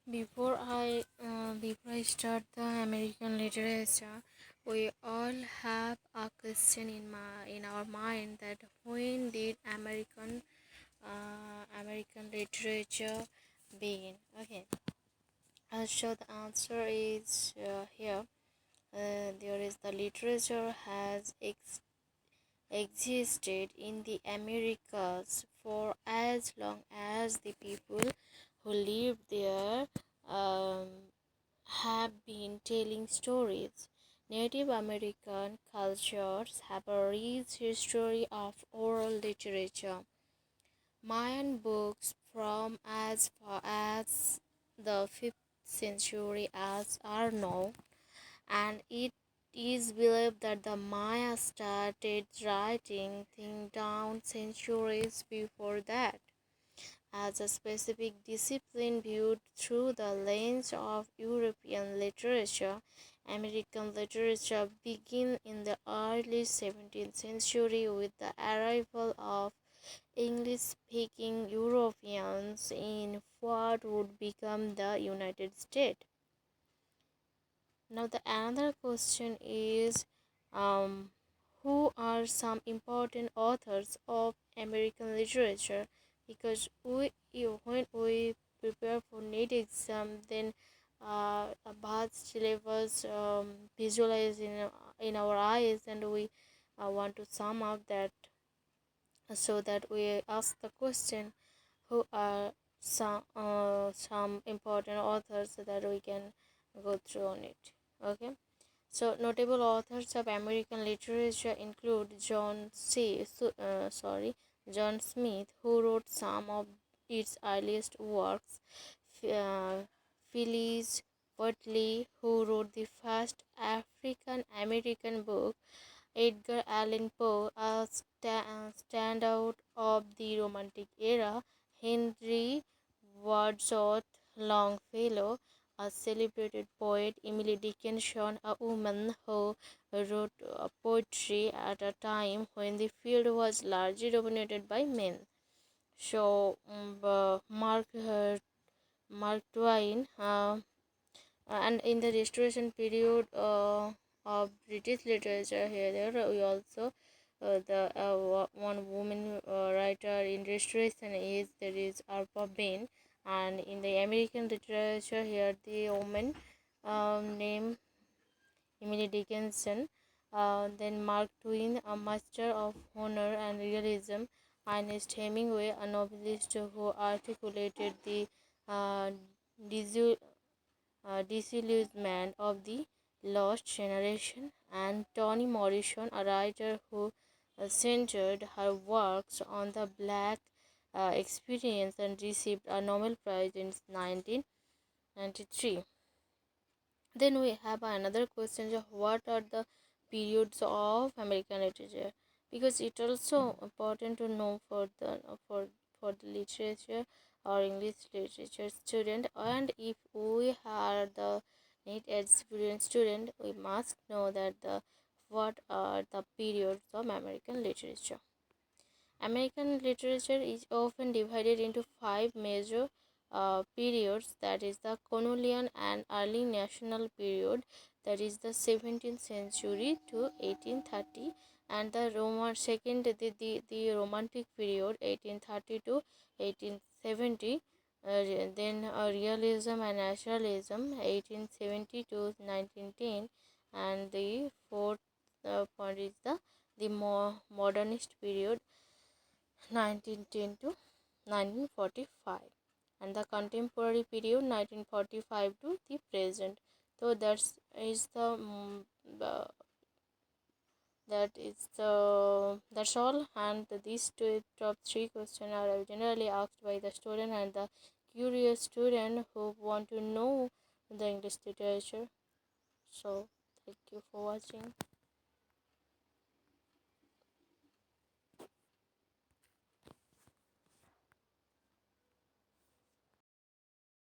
Before I start the American literature, we all have a question in our mind that when did American literature begin? Okay, so the answer is here. There is the literature has existed in the Americas for as long as the people who lived there um, have been telling stories. Native American cultures have a rich history of oral literature. Mayan books from as far as the 5th century as are known, and it is believed that the Maya started writing things down centuries before that as a specific discipline viewed through the lens of European literature. American literature began in the early 17th century with the arrival of English-speaking Europeans in what would become the United States. Now, the another question is, um, who are some important authors of American literature? Because when we prepare for NEET exam, then a vast syllabus visualize in our eyes, and we want to sum up that, so that we ask the question, who are some important authors, so that we can go through on it. Okay, so notable authors of American literature include John Smith, who wrote some of its earliest works, uh, Phyllis Whatley, who wrote the first African American book, Edgar Allan Poe, a standout of the Romantic era, Henry Wadsworth Longfellow, a celebrated poet, Emily Dickinson, a woman who wrote poetry at a time when the field was largely dominated by men. So, Mark Twain, and in the Restoration period of British literature, here there we also the one woman writer in Restoration is there is Arpa Bain, and in the American literature here the woman named Emily Dickinson. Then Mark Twain, a master of honor and realism, Ernest Hemingway, a novelist who articulated the uh, disillusionment of the lost generation, and Toni Morrison, a writer who centered her works on the black experience and received a Nobel Prize in 1993. Then we have another question of what are the periods of American literature, because it also important to know for the literature or English literature student, and if we are the NEET experienced student, we must know that the what are the periods of American literature. American literature is often divided into five major periods, that is the colonial and early national period, that is the 17th century to 1830, and the the Romantic period 1830 to 1870, then realism and naturalism 1870 to 1910, and the fourth point is the more modernist period 1910 to 1945, and the contemporary period 1945 to the present. So that's all, and these two top three questions are generally asked by the student and the curious student who want to know the English literature. So thank you for watching.